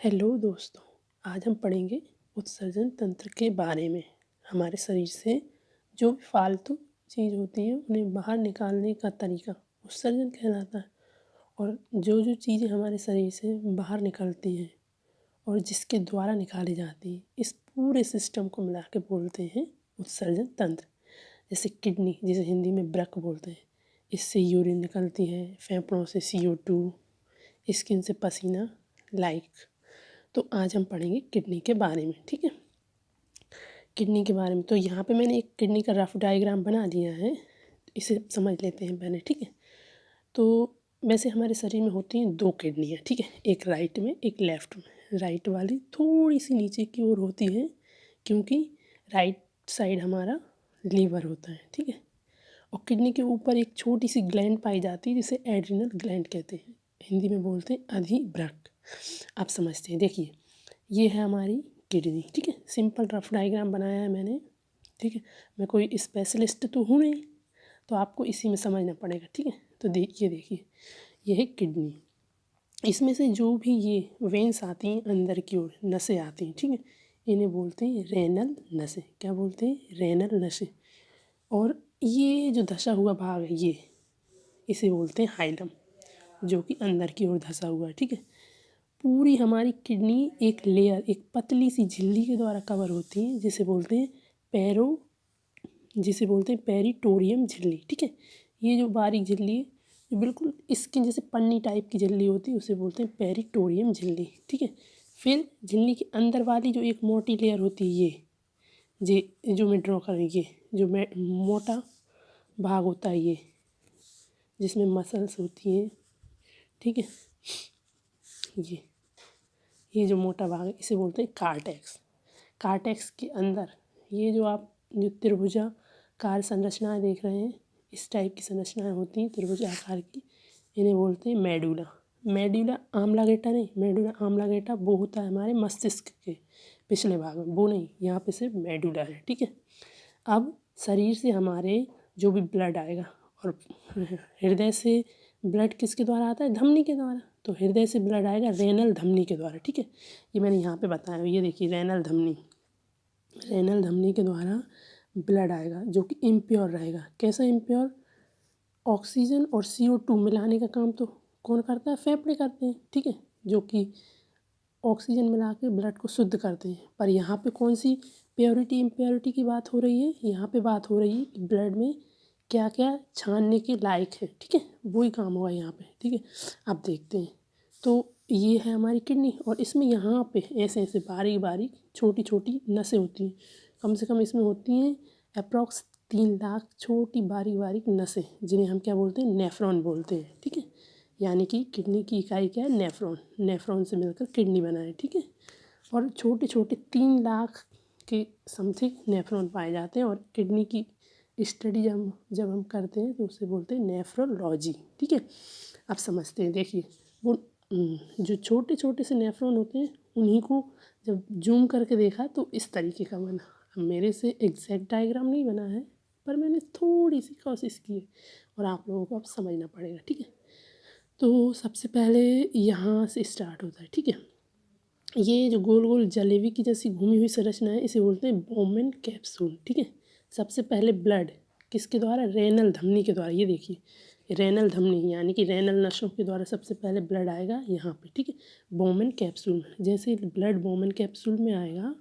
Hello दोस्तों, आज हम पढ़ेंगे उत्सर्जन तंत्र के बारे में। हमारे शरीर से जो भी फालतू चीज़ होती है उन्हें बाहर निकालने का तरीका उत्सर्जन कहलाता है। और जो जो चीज़ें हमारे शरीर से बाहर निकलती हैं और जिसके द्वारा निकाली जाती हैं, इस पूरे सिस्टम को मिला के बोलते हैं उत्सर्जन तंत्र। जैसे किडनी, जिसे हिंदी में ब्रक बोलते हैं, इससे यूरिन निकलती है। फेफड़ों से CO2, स्किन से पसीना लाइक। तो आज हम पढ़ेंगे किडनी के बारे में, ठीक है। किडनी के बारे में तो यहाँ पे मैंने एक किडनी का रफ डायग्राम बना दिया है, इसे समझ लेते हैं पहले, ठीक है। तो वैसे हमारे शरीर में होती हैं दो किडनियाँ, ठीक है, एक राइट में एक लेफ़्ट में। राइट वाली थोड़ी सी नीचे की ओर होती है क्योंकि राइट साइड हमारा लीवर होता है, ठीक है। और किडनी के ऊपर एक छोटी सी ग्लैंड पाई जाती है जिसे एड्रिनल ग्लैंड कहते हैं, हिंदी में बोलते हैं अधिभ्रक। आप समझते हैं, देखिए ये है हमारी किडनी, ठीक है। सिंपल रफ डायग्राम बनाया है मैंने, ठीक है। मैं कोई स्पेशलिस्ट तो हूँ नहीं, तो आपको इसी में समझना पड़ेगा, ठीक है। तो देखिए ये है किडनी। इसमें से जो भी ये वेंस आती हैं अंदर की ओर, नसें आती हैं, ठीक है, इन्हें बोलते हैं रेनल नसें। क्या बोलते हैं? रेनल नसें। और ये जो धसा हुआ भाग है ये, इसे बोलते हैं हाइलम, जो कि अंदर की ओर धसा हुआ है, ठीक है। पूरी हमारी किडनी एक लेयर, एक पतली सी झिल्ली के द्वारा कवर होती है जिसे बोलते हैं पेरिटोरियम झिल्ली, ठीक है। ये जो बारीक झिल्ली है, जो बिल्कुल स्किन जैसे पन्नी टाइप की झिल्ली होती है, उसे बोलते हैं पेरिटोरियम झिल्ली, ठीक है। फिर झिल्ली के अंदर वाली जो एक मोटी लेयर होती है, ये जो मैं ड्रॉ कर रही, ये जो मैं मोटा भाग होता है, ये जिसमें मसल्स होती हैं, ठीक है। ये जो मोटा भाग है इसे बोलते हैं कार्टेक्स। कार्टेक्स के अंदर ये जो त्रिभुजाकार संरचनाएं देख रहे हैं, इस टाइप की संरचनाएं होती हैं त्रिभुजाकार की, इन्हें बोलते हैं मेडुला। मेडुला आम्लागेटा नहीं, मेडुला आम्लागेटा वो होता है हमारे मस्तिष्क के पिछले भाग में, वो नहीं, यहाँ पे सिर्फ मेडुला है, ठीक है। अब शरीर से हमारे जो भी ब्लड आएगा, और हृदय से ब्लड किसके द्वारा आता है? धमनी के द्वारा। तो हृदय से ब्लड आएगा रेनल धमनी के द्वारा, ठीक है। ये मैंने यहाँ पे बताया, ये देखिए रेनल धमनी के द्वारा ब्लड आएगा, जो कि इम्प्योर रहेगा। कैसा इम्प्योर? ऑक्सीजन और CO2 मिलाने का काम तो कौन करता है? फेफड़े करते हैं, ठीक है, जो कि ऑक्सीजन मिला के ब्लड को शुद्ध करते हैं। पर यहाँ पे कौन सी प्योरिटी इम्प्योरिटी की बात हो रही है? यहाँ पे बात हो रही है कि ब्लड में क्या क्या छानने के लायक है, ठीक है, वही काम हुआ यहाँ पे, ठीक है। अब देखते हैं, तो ये है हमारी किडनी, और इसमें यहाँ पे ऐसे ऐसे बारीक बारीक छोटी छोटी नसें होती हैं। कम से कम इसमें होती हैं अप्रॉक्स 3 लाख छोटी बारीक बारीक नसें, जिन्हें हम क्या बोलते हैं? नेफ्रॉन बोलते हैं, ठीक है। यानी कि किडनी की इकाई क्या है? नेफ्रॉन। नेफ्रॉन से मिलकर किडनी बना है, ठीक है। और छोटे छोटे 3 लाख के समथिंग नेफ्रॉन पाए जाते हैं, और किडनी की स्टडी जब हम करते हैं तो उसे बोलते हैं नेफ्रोलॉजी, ठीक है। आप समझते हैं, देखिए वो जो छोटे छोटे से नेफ्रॉन होते हैं, उन्हीं को जब जूम करके देखा तो इस तरीके का बना। अब मेरे से एग्जैक्ट डायग्राम नहीं बना है, पर मैंने थोड़ी सी कोशिश की है, और आप लोगों को अब समझना पड़ेगा, ठीक है। तो सबसे पहले यहाँ से स्टार्ट होता है, ठीक है। ये जो गोल गोल जलेबी की जैसी घूमी हुई संरचना है, इसे बोलते हैं बोमेन कैप्सूल, ठीक है। सबसे पहले ब्लड किसके द्वारा? रेनल धमनी के द्वारा। ये देखिए रेनल धमनी, यानी कि रेनल नसों के द्वारा सबसे पहले ब्लड आएगा यहाँ पे, ठीक है, बोमेन कैप्सूल में। जैसे ब्लड बोमेन कैप्सूल में आएगा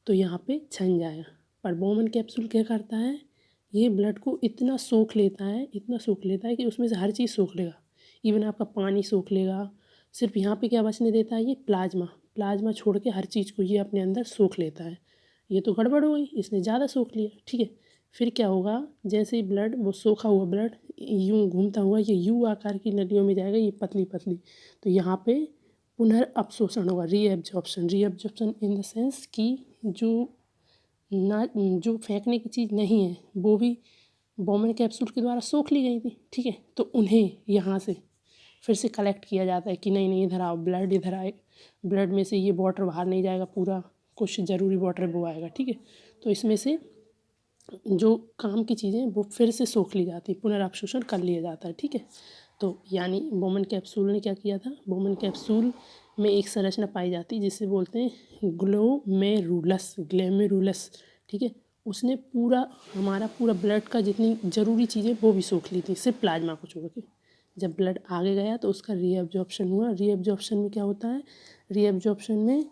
तो यहाँ पे छन जाएगा। पर बोमेन कैप्सूल क्या करता है? ये ब्लड को इतना सोख लेता है कि उसमें से हर चीज़ सोख लेगा। इवन आपका पानी सोख लेगा। सिर्फ यहाँ पे क्या बचने देता है? ये प्लाज्मा छोड़ के हर चीज़ को ये अपने अंदर सोख लेता है। ये तो गड़बड़ हो गई, इसने ज़्यादा सोख लिया, ठीक है। फिर क्या होगा? जैसे ही ब्लड, वो सोखा हुआ ब्लड यूँ घूमता हुआ ये यू आकार की नलियों में जाएगा, ये पतली पतली, तो यहाँ पे पुनर्अवशोषण होगा, रीएब्जॉर्प्शन इन द सेंस कि जो फेंकने की चीज़ नहीं है वो भी बोमेन कैप्सूल के द्वारा सोख ली गई थी, ठीक है। तो उन्हें यहाँ से फिर से कलेक्ट किया जाता है कि नहीं नहीं इधर आओ, ब्लड इधर आए, ब्लड में से ये वाटर बाहर नहीं जाएगा पूरा, कुछ ज़रूरी वाटर वो आएगा, ठीक है। तो इसमें से जो काम की चीज़ें वो फिर से सोख ली जाती है, पुनर्अवशोषण कर लिया जाता है, ठीक है। तो यानी बोमेन कैप्सूल ने क्या किया था? बोमेन कैप्सूल में एक संरचना पाई जाती है जिसे बोलते हैं ग्लोमेरुलस, ठीक है। उसने पूरा ब्लड का जितनी ज़रूरी चीज़ें वो भी सोख ली थी, सिर्फ प्लाज्मा को छोड़ के। जब ब्लड आगे गया तो उसका रीअब्जॉर्प्शन हुआ। रीअब्जॉर्प्शन में क्या होता है, रीअब्जॉर्प्शन में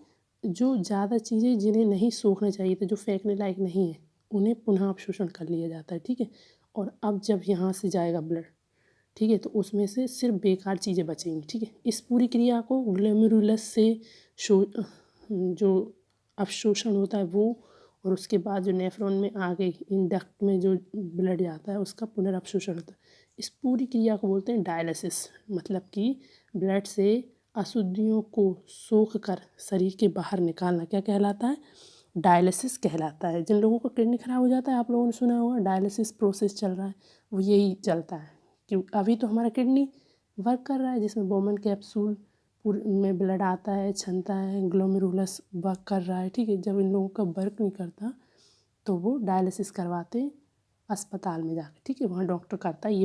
जो ज़्यादा चीज़ें जिन्हें नहीं सोखना चाहिए था, जो फेंकने लायक नहीं है, उन्हें पुनः अवशोषण कर लिया जाता है, ठीक है। और अब जब यहाँ से जाएगा ब्लड, ठीक है, तो उसमें से सिर्फ बेकार चीज़ें बचेंगी, ठीक है। इस पूरी क्रिया को ग्लोमेरुलस से जो अवशोषण होता है वो, और उसके बाद जो नेफ्रॉन में आगे इन डक्ट में जो ब्लड जाता है उसका पुनर्अवशोषण होता है। इस पूरी क्रिया को बोलते हैं डायलिसिस। मतलब कि ब्लड से अशुद्धियों को सोख कर शरीर के बाहर निकालना क्या कहलाता है, डायलिसिस कहलाता है। जिन लोगों का किडनी खराब हो जाता है, आप लोगों ने सुना होगा डायलिसिस प्रोसेस चल रहा है, वो यही चलता है। क्यों, अभी तो हमारा किडनी वर्क कर रहा है जिसमें बोमन कैप्सूल में ब्लड आता है, छनता है, ग्लोमेरुलस वर्क कर रहा है, ठीक है। जब इन लोगों का वर्क नहीं करता तो वो डायलिसिस करवाते अस्पताल में जाकर, ठीक है, वहाँ डॉक्टर करता है। ये